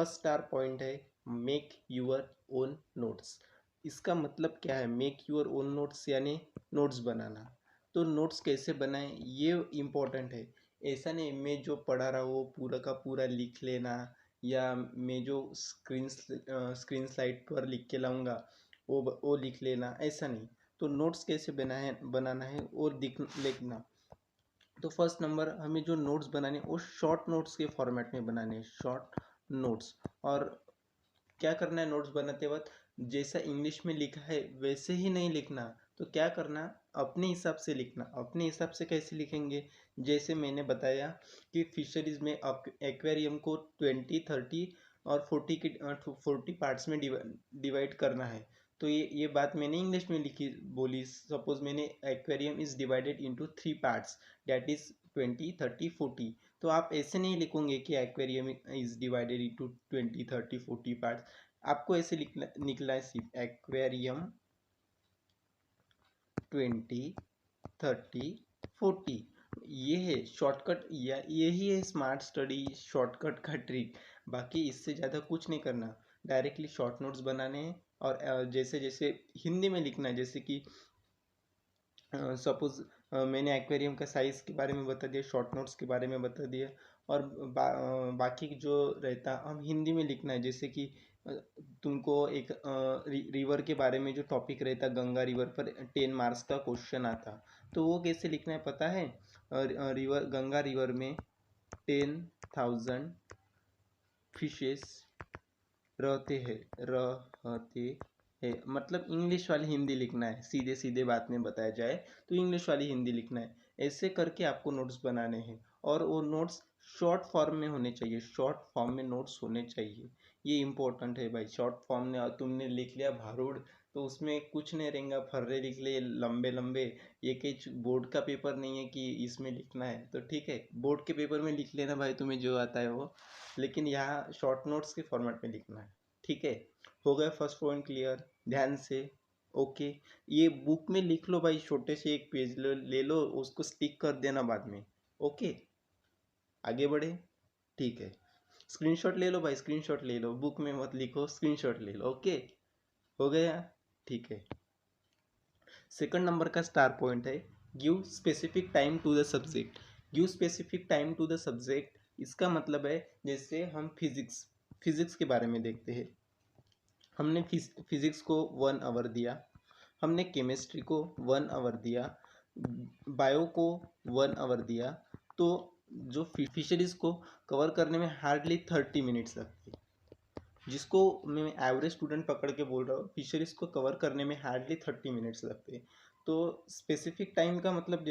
First star point है make your own notes. इसका मतलब क्या है? मेक यूर ओन नोट्स यानी नोट्स बनाना। तो नोट्स कैसे बनाएं ये इम्पोर्टेंट है। ऐसा नहीं मैं जो पढ़ा रहा वो पूरा का पूरा लिख लेना, या मैं जो स्क्रीन स्लाइड पर लिख के लाऊंगा वो लिख लेना, ऐसा नहीं। तो नोट्स कैसे बनाना है और लिखना। तो फर्स्ट नंबर, हमें जो नोट्स बनाने वो शॉर्ट नोट्स के फॉर्मेट में बनाने हैं, शॉर्ट नोट्स। और क्या करना है नोट्स बनाते वक्त? जैसा इंग्लिश में लिखा है वैसे ही नहीं लिखना। तो क्या करना, अपने हिसाब से लिखना। अपने हिसाब से कैसे लिखेंगे? जैसे मैंने बताया कि फिशरीज में एक्वेरियम को 20, 30 और 40 पार्ट्स में डिवाइड करना है। तो ये बात मैंने इंग्लिश में लिखी बोली। सपोज मैंने aquarium is divided into 3 parts, that is 20, 30, 40। तो आप ऐसे नहीं लिखोगे कि aquarium is divided into 20, 30, 40 parts. आपको ऐसे निकला है सिर्फ एक्वेरियम 20, 30, 40। ये है शॉर्टकट, या यही है स्मार्ट स्टडी शॉर्टकट का ट्रिक। बाकी इससे ज़्यादा कुछ नहीं करना, डायरेक्टली शॉर्ट नोट्स बनाने हैं। और जैसे जैसे हिंदी में लिखना है, जैसे कि सपोज मैंने एक्वेरियम का साइज़ के बारे में बता दिया, शॉर्ट नोट्स के बारे में बता दिया। और बाकी जो रहता हम हिंदी में लिखना है। जैसे कि तुमको एक रिवर के बारे में जो टॉपिक रहता, गंगा रिवर पर 10 मार्क्स का क्वेश्चन आता, तो वो कैसे लिखना है पता है? गंगा रिवर में 10,000 फिशेस रहते हैं। मतलब इंग्लिश वाली हिंदी लिखना है, सीधे सीधे बात में बताया जाए तो इंग्लिश वाली हिंदी लिखना है। ऐसे करके आपको नोट्स बनाने हैं, और वो नोट्स शॉर्ट फॉर्म में होने चाहिए। शॉर्ट फॉर्म में नोट्स होने चाहिए, ये इम्पोर्टेंट है भाई। शॉर्ट फॉर्म में तुमने लिख लिया भारूड, तो उसमें कुछ नहीं रहेगा, फर्रे लिख लिए लंबे लंबे। ये कहीं बोर्ड का पेपर नहीं है कि इसमें लिखना है। तो ठीक है, बोर्ड के पेपर में लिख लेना भाई, तुम्हें जो आता है वो, लेकिन यहाँ शॉर्ट नोट्स के फॉर्मेट में लिखना है। ठीक है, हो गया फर्स्ट पॉइंट क्लियर ध्यान से? ओके। ये बुक में लिख लो भाई, छोटे से एक पेज ले लो, उसको स्टिक कर देना बाद में। ओके, आगे बढ़े। ठीक है, स्क्रीनशॉट ले लो भाई, स्क्रीनशॉट ले लो, बुक में मत लिखो, स्क्रीनशॉट ले लो। ओके, हो गया? ठीक है। सेकंड नंबर का स्टार पॉइंट है give specific time to the subject. Give specific time to the subject, इसका मतलब है जैसे हम फिजिक्स के बारे में देखते हैं। हमने फिजिक्स को 1 आवर दिया, हमने केमिस्ट्री को 1 आवर दिया, बायो को 1 आवर दिया। तो जो फिशरीज को कवर करने में हार्डली 30 मिनट्स लगते हैं। जिसको मैं एवरेज स्टूडेंट पकड़ के बोल रहा हूँ, फिशरीज को कवर करने में हार्डली 30 मिनट्स लगते हैं। तो स्पेसिफिक टाइम का मतलब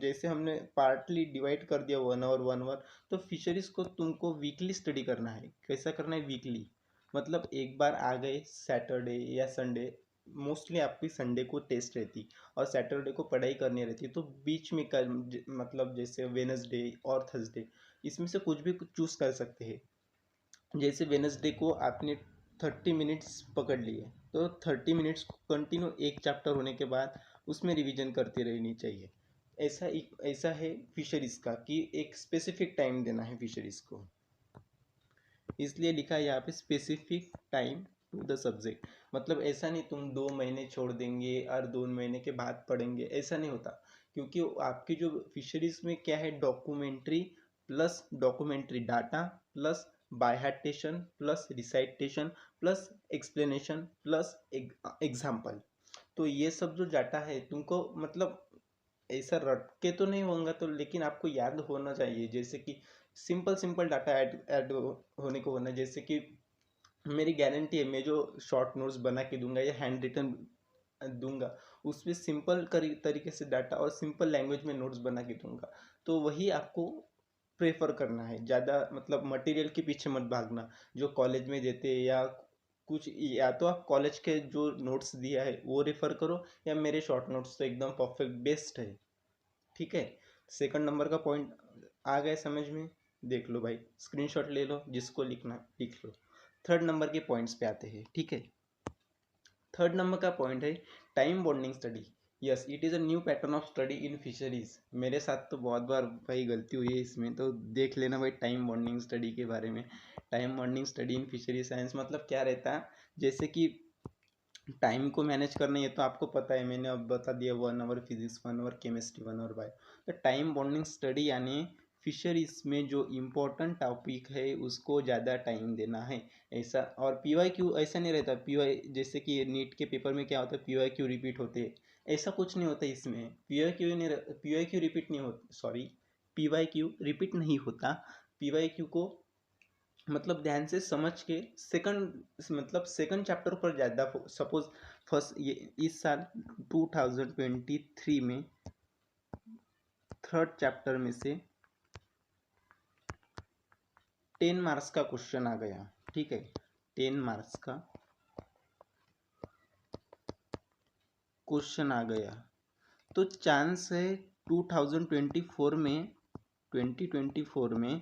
जैसे हमने पार्टली डिवाइड कर दिया 1 आवर 1 आवर। तो फिशरीज को तुमको वीकली स्टडी करना है। कैसा करना है? वीकली। मतलब एक बार आ गए सैटरडे या संडे, मोस्टली आपकी संडे को टेस्ट रहती और सैटरडे को पढ़ाई करनी रहती, तो बीच में मतलब जैसे वेनसडे और थर्सडे, इसमें से कुछ भी चूज कर सकते हैं। जैसे वेनसडे को आपने 30 मिनट्स पकड़ लिए, तो 30 मिनट्स कंटिन्यू एक चैप्टर होने के बाद उसमें रिवीजन करती रहनी चाहिए। ऐसा है फिशरीज का कि एक स्पेसिफिक टाइम देना है फिशरीज को, इसलिए लिखा है यहाँ पे specific time to the subject. मतलब ऐसा नहीं तुम 2 महीने छोड़ देंगे और 2 महीने के बाद पढ़ेंगे, ऐसा नहीं होता। क्योंकि आपकी जो फिशरीज में क्या है, documentary data plus byheartation plus recitation plus explanation plus example. तो ये सब जो डाटा है तुमको, मतलब ऐसा रट के तो नहीं होगा तो, लेकिन आपको याद होना चाहिए। जैसे कि सिंपल सिंपल डाटा ऐड होने को होना। जैसे कि मेरी गारंटी है, मैं जो शॉर्ट नोट्स बना के दूंगा या हैंड रिटन दूंगा, उसमें सिंपल तरीके से डाटा और सिंपल लैंग्वेज में नोट्स बना के दूंगा। तो वही आपको प्रेफर करना है, ज़्यादा मतलब मटेरियल के पीछे मत भागना जो कॉलेज में देते हैं, या कुछ, या तो आप कॉलेज के जो नोट्स दिया है वो रेफर करो, या मेरे शॉर्ट नोट्स तो एकदम परफेक्ट बेस्ट है। ठीक है, सेकंड नंबर का पॉइंट आ गए समझ में? देख लो भाई, स्क्रीनशॉट ले लो, जिसको लिखना लिख लो। थर्ड नंबर के पॉइंट्स पे आते हैं। ठीक है, थर्ड नंबर का पॉइंट है time bonding study. Yes, it is a new pattern of study in fisheries. मेरे साथ तो बहुत बार भाई गलती हुई है इसमें, तो देख लेना भाई टाइम बॉन्डिंग स्टडी के बारे में। Time bonding study in fishery science मतलब क्या रहता है, जैसे कि टाइम को मैनेज करना, ये तो आपको पता है, मैंने अब बता दिया, 1 hour physics, 1 hour chemistry, 1 hour bio. तो टाइम बॉन्डिंग स्टडी यानी फिशरीज में जो इम्पोर्टेंट टॉपिक है उसको ज़्यादा टाइम देना है, ऐसा। और पीवाई क्यू ऐसा नहीं रहता, पीवाई जैसे कि नीट के पेपर में क्या होता है, पीवाई क्यू रिपीट होते हैं, ऐसा कुछ नहीं होता इसमें। पीवाई क्यू रिपीट नहीं होता, सॉरी, पीवाई क्यू रिपीट नहीं होता। पीवाई क्यू को मतलब ध्यान से समझ के सेकंड, मतलब सेकंड चैप्टर पर ज़्यादा, सपोज फर्स्ट ये इस साल 2023 में थर्ड चैप्टर में से 10 मार्क्स का क्वेश्चन आ गया, ठीक है, 10 मार्क्स का क्वेश्चन आ गया, तो चांस है 2024 में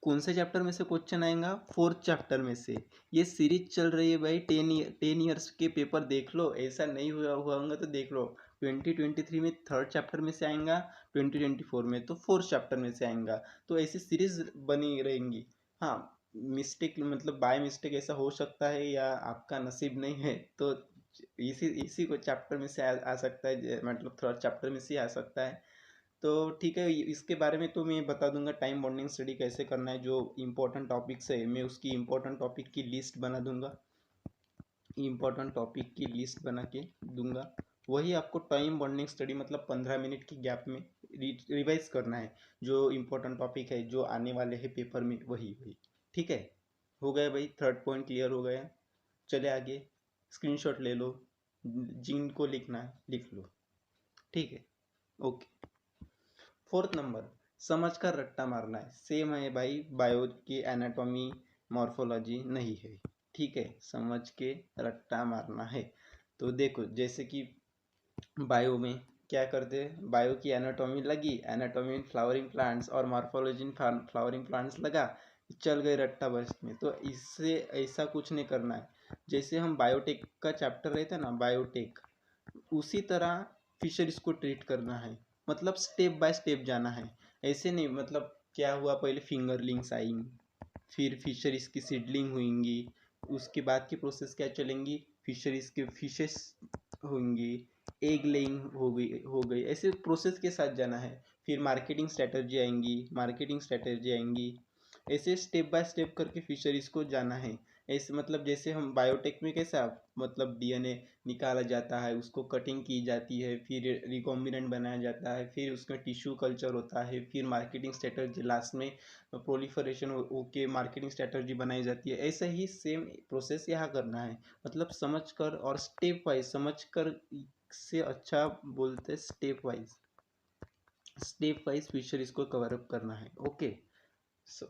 कौन से चैप्टर में से क्वेश्चन आएगा, फोर्थ चैप्टर में से। ये सीरीज चल रही है भाई, 10 ईयर्स के पेपर देख लो, ऐसा नहीं हुआ होगा तो देख लो, 2023 में थर्ड चैप्टर में से आएगा, 2024 में तो फोर्थ चैप्टर में से आएगा, तो ऐसी सीरीज बनी रहेंगी। हाँ, मिस्टेक मतलब बाय मिस्टेक ऐसा हो सकता है, या आपका नसीब नहीं है तो इसी इसी को चैप्टर में से आ सकता है, मतलब थर्ड चैप्टर में से आ सकता है। तो ठीक है, इसके बारे में तो मैं बता दूंगा टाइम बॉन्डिंग स्टडी कैसे करना है। जो इम्पोर्टेंट टॉपिक्स है मैं उसकी इम्पोर्टेंट टॉपिक की लिस्ट बना दूंगा, इम्पोर्टेंट टॉपिक की लिस्ट बना के दूंगा। वही आपको टाइम बॉन्डिंग स्टडी मतलब 15 मिनट की गैप में रिवाइज करना है, जो इम्पोर्टेंट टॉपिक है जो आने वाले हैं पेपर में, वही वही। ठीक है, हो गया भाई, थर्ड पॉइंट क्लियर हो गया। चले आगे, स्क्रीनशॉट ले लो, जिनको लिखना है लिख लो, ठीक है, ओके। फोर्थ नंबर, समझ कर रट्टा मारना है, सेम है भाई, बायो की एनाटॉमी मॉर्फोलॉजी नहीं है, ठीक है, समझ के रट्टा मारना है। तो देखो जैसे कि बायो में क्या करते हैं, बायो की एनाटॉमी लगी, एनाटॉमी इन फ्लावरिंग प्लांट्स और मॉर्फोलॉजी इन फ्लावरिंग प्लांट्स लगा, चल गए रट्टा बस में। तो इससे ऐसा कुछ नहीं करना है। जैसे हम बायोटेक का चैप्टर रहता है ना, बायोटेक, उसी तरह फिशरीज को ट्रीट करना है, मतलब स्टेप बाय स्टेप जाना है। ऐसे नहीं, मतलब क्या हुआ, पहले फिंगरलिंग्स आएंगी, फिर फिशरीज की सीडलिंग हुएंगी, उसके बाद की प्रोसेस क्या चलेंगी, फिशरीज के फिशेस होंगी, एग लेइंग हो गई, ऐसे प्रोसेस के साथ जाना है। फिर मार्केटिंग स्ट्रेटजी आएंगी, ऐसे स्टेप बाय स्टेप करके फिशरीज को जाना है। ऐसे मतलब जैसे हम बायोटेक में कैसा, मतलब डीएनए निकाला जाता है, उसको कटिंग की जाती है, फिर रिकॉम्बिनेंट बनाया जाता है, फिर उसमें टिश्यू कल्चर होता है, फिर मार्केटिंग स्ट्रेटजी, लास्ट में प्रोलिफरेशन होके मार्केटिंग स्ट्रेटजी बनाई जाती है। ऐसा ही सेम प्रोसेस यहाँ करना है, मतलब समझ कर और स्टेप वाइज, समझ कर से अच्छा बोलते स्टेप वाइज फिशरीज को कवर अप करना है, ओके।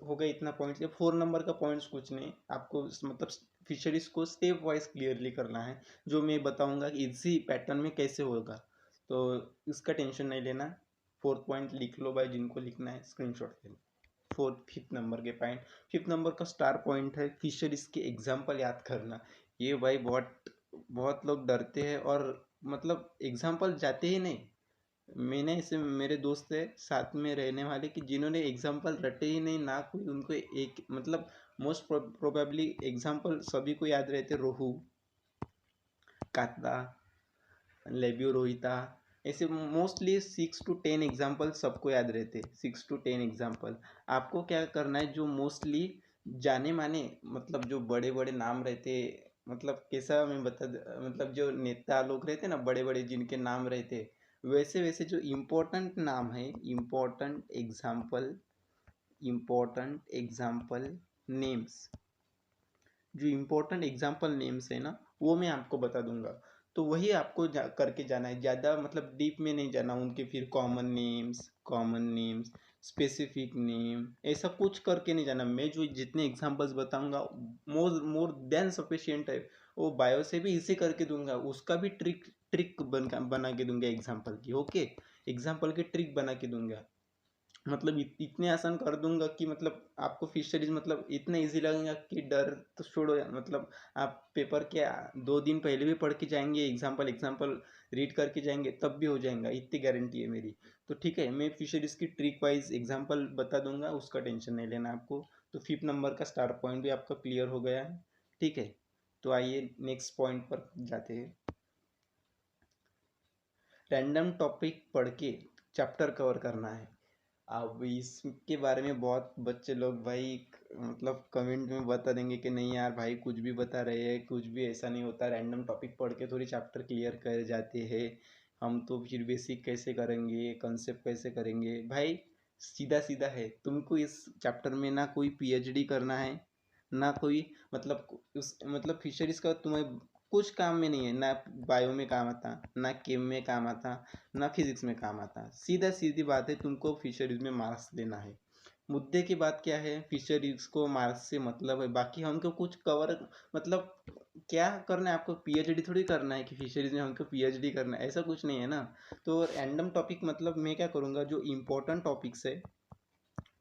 हो गया इतना पॉइंट। ये 4 नंबर का पॉइंट्स कुछ नहीं, आपको मतलब फिशरीज को स्टेप वाइज क्लियरली करना है, जो मैं बताऊंगा कि इसी पैटर्न में कैसे होगा, तो इसका टेंशन नहीं लेना। फोर्थ पॉइंट लिख लो भाई, जिनको लिखना है स्क्रीनशॉट ले लो। फिफ्थ नंबर के पॉइंट, फिफ्थ नंबर का स्टार पॉइंट है फिशरीज के एग्जाम्पल याद करना। ये भाई बहुत बहुत लोग डरते हैं और मतलब एग्जाम्पल जाते ही नहीं। मैंने ऐसे मेरे दोस्त है साथ में रहने वाले कि जिन्होंने एग्जाम्पल रटे ही नहीं ना, कोई उनको एक मतलब मोस्ट प्रोबेबली एग्जाम्पल सभी को याद रहते, रोहू, कातला, लेबियो रोहिता, ऐसे मोस्टली 6 to 10 एग्जाम्पल सबको याद रहते, 6 to 10 एग्जाम्पल। आपको क्या करना है, जो मोस्टली जाने माने मतलब जो बड़े बड़े नाम रहते, मतलब कैसा मैं बता, मतलब जो नेता लोग रहते ना बड़े बड़े जिनके नाम रहते, वैसे वैसे जो इम्पोर्टेंट नाम है, इम्पोर्टेंट एग्जाम्पल नेम्स, जो इम्पोर्टेंट एग्जाम्पल नेम्स है ना, वो मैं आपको बता दूंगा। तो वही आपको करके जाना है, ज़्यादा मतलब डीप में नहीं जाना उनके। फिर कॉमन नेम्स, स्पेसिफिक नेम, ऐसा कुछ करके नहीं जाना। मैं जो जितने एग्जांपल्स बताऊंगा मोर मोर देन सफिशिएंट है, वो बायो से भी इसी करके दूंगा, उसका भी ट्रिक बना के दूंगा एग्जाम्पल की, ओके, एग्जाम्पल की ट्रिक बना के दूंगा। मतलब इतने आसान कर दूंगा कि मतलब आपको फिशरीज मतलब इतना इजी लगेगा कि डर तो छोड़ो यार। मतलब आप पेपर के 2 दिन पहले भी पढ़ के जाएंगे, एग्जाम्पल एग्जाम्पल रीड करके जाएंगे, तब भी हो जाएगा, इतनी गारंटी है मेरी। तो ठीक है, मैं फिशरीज की ट्रिक वाइज एग्जाम्पल बता दूंगा, उसका टेंशन नहीं लेना आपको। तो 5th नंबर का स्टार पॉइंट भी आपका क्लियर हो गया है। ठीक है, तो आइए नेक्स्ट पॉइंट पर जाते हैं। रैंडम टॉपिक पढ़ के चैप्टर कवर करना है। अब इसके बारे में बहुत बच्चे लोग भाई मतलब कमेंट में बता देंगे कि नहीं यार भाई कुछ भी बता रहे हैं, कुछ भी ऐसा नहीं होता, रैंडम टॉपिक पढ़ के थोड़ी चैप्टर क्लियर कर जाते हैं। हम तो फिर बेसिक कैसे करेंगे, कंसेप्ट कैसे करेंगे भाई। सीधा सीधा है, तुमको इस चैप्टर में ना कोई पीएचडी करना है, ना कोई मतलब उस मतलब फिशरीज का तुम्हें कुछ काम में नहीं है, ना बायो में काम आता, ना केम में काम आता, ना फिजिक्स में काम आता। सीधा सीधी बात है, तुमको फिशरीज में मार्क्स देना है। मुद्दे की बात क्या है, फिशरीज को मार्क्स से मतलब है, बाकी हमको कुछ कवर मतलब क्या करना है आपको, पीएचडी थोड़ी करना है कि फिशरीज में हमको पीएचडी करना है, ऐसा कुछ नहीं है ना। तो रैंडम टॉपिक मतलब मैं क्या करूँगा, जो इम्पोर्टेंट टॉपिक्स है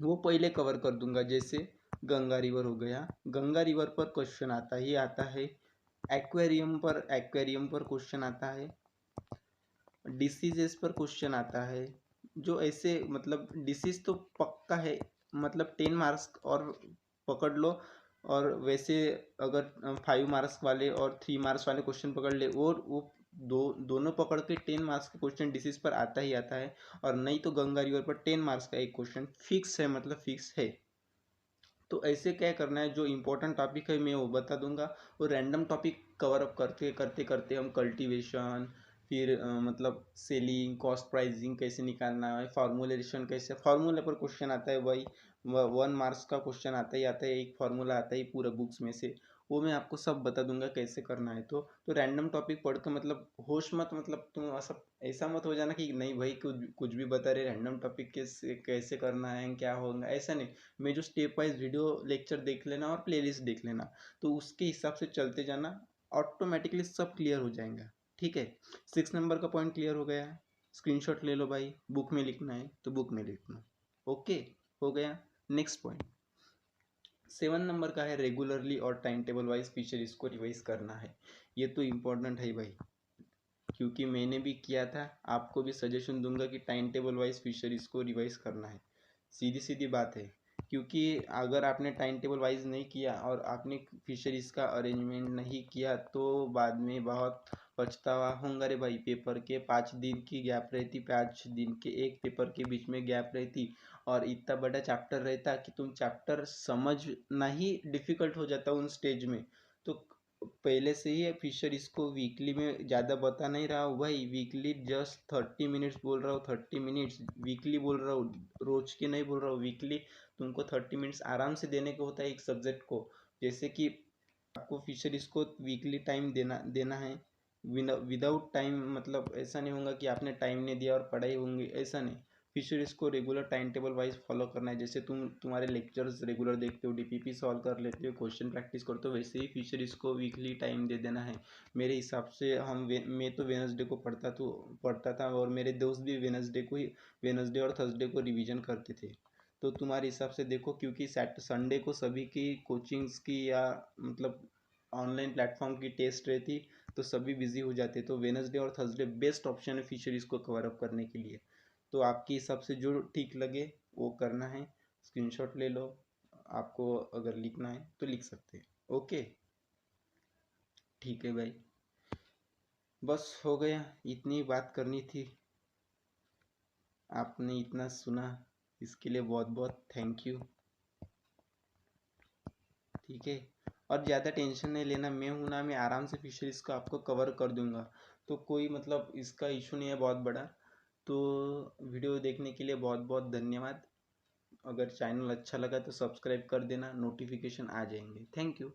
वो पहले कवर कर दूंगा। जैसे गंगा रिवर हो गया, गंगा रिवर पर क्वेश्चन आता ही आता है। एक्वेरियम पर क्वेश्चन आता है। डिसीजेस पर क्वेश्चन आता है। जो ऐसे मतलब डिसीज तो पक्का है, मतलब 10 मार्क्स और पकड़ लो। और वैसे अगर 5 मार्क्स वाले और 3 मार्क्स वाले क्वेश्चन पकड़ ले, और वो दोनों पकड़ के 10 मार्क्स का क्वेश्चन डिसीज पर आता ही आता है। और नहीं तो गंगा रिवर पर 10 मार्क्स का एक क्वेश्चन फिक्स है, मतलब फिक्स है। तो ऐसे क्या करना है, जो इम्पोर्टेंट टॉपिक है मैं वो बता दूंगा। और रैंडम टॉपिक कवर अप करते करते करते हम कल्टीवेशन, फिर मतलब सेलिंग, कॉस्ट प्राइसिंग कैसे निकालना है, फार्मूलेशन कैसे, फार्मूला पर क्वेश्चन आता है भाई। 1 मार्क्स का क्वेश्चन आता ही आता है, एक फार्मूला आता है पूरा बुक्स में से, वो मैं आपको सब बता दूंगा कैसे करना है। तो रैंडम टॉपिक पढ़ के मतलब होश मत, मतलब तुम ऐसा ऐसा मत हो जाना कि नहीं भाई कुछ कुछ भी बता रहे, रैंडम टॉपिक कैसे कैसे करना है, क्या होगा, ऐसा नहीं। मैं जो स्टेप वाइज वीडियो लेक्चर देख लेना और प्लेलिस्ट देख लेना, तो उसके हिसाब से चलते जाना, ऑटोमेटिकली सब क्लियर हो जाएगा। ठीक है, 6 नंबर का पॉइंट क्लियर हो गया है। स्क्रीनशॉट ले लो भाई, बुक में लिखना है तो बुक में लिखना। ओके, हो गया। नेक्स्ट पॉइंट 7 नंबर का है, रेगुलरली और टाइम टेबल वाइज फिशरीज को रिवाइज करना है। ये तो इम्पोर्टेंट है भाई, क्योंकि मैंने भी किया था, आपको भी सजेशन दूंगा कि टाइम टेबल वाइज फिशरीज को रिवाइज करना है। सीधी सीधी बात है, क्योंकि अगर आपने टाइम टेबल वाइज नहीं किया और आपने फिशरीज का अरेंजमेंट नहीं किया तो बाद में बहुत पछतावा होगा रे भाई। पेपर के 5 दिन की गैप रहती, 5 दिन के एक पेपर के बीच में गैप रहती, और इतना बड़ा चैप्टर रहता कि तुम चैप्टर समझना ही डिफिकल्ट हो जाता उन स्टेज में। तो पहले से ही फिशरीज को वीकली में ज़्यादा बता नहीं रहा हूँ भाई, वीकली जस्ट 30 मिनट्स बोल रहा हूँ, 30 मिनट्स वीकली बोल रहा हूँ, रोज की नहीं बोल रहा हूँ, वीकली। तुमको 30 मिनट्स आराम से देने को होता है एक सब्जेक्ट को। जैसे कि आपको फिशरीज को वीकली टाइम देना देना है। विदाउट टाइम मतलब ऐसा नहीं होगा कि आपने टाइम नहीं दिया और पढ़ाई होंगी, ऐसा नहीं। फिशरीज को regular time table wise follow करना है। जैसे तुम्हारे लेक्चर्स रेगुलर देखते हो, डीपीपी सॉल्व कर लेते हो, क्वेश्चन प्रैक्टिस करते हो, वैसे ही फिशरीज को वीकली टाइम दे देना है। मेरे हिसाब से मैं तो वेनसडे को पढ़ता था, और मेरे दोस्त भी वेनसडे और थर्सडे को रिवीजन करते थे। तो तुम्हारे हिसाब से देखो, क्योंकि संडे को सभी की कोचिंग्स की या मतलब ऑनलाइन प्लेटफॉर्म की टेस्ट रहती, तो सभी बिजी हो जाते, तो वेनसडे और थर्सडे बेस्ट ऑप्शन है फिशरीज को कवर अप करने के लिए। तो आपके हिसाब से जो ठीक लगे वो करना है। स्क्रीनशॉट ले लो, आपको अगर लिखना है तो लिख सकते हैं। ओके, ठीक है भाई, बस हो गया, इतनी बात करनी थी। आपने इतना सुना, इसके लिए बहुत बहुत थैंक यू। ठीक है, और ज़्यादा टेंशन नहीं लेना, मैं हूँ ना, मैं आराम से फिशरीज को आपको कवर कर दूंगा। तो कोई मतलब इसका इशू नहीं है बहुत बड़ा। तो वीडियो देखने के लिए बहुत बहुत धन्यवाद। अगर चैनल अच्छा लगा तो सब्सक्राइब कर देना, नोटिफिकेशन आ जाएंगे। Thank you.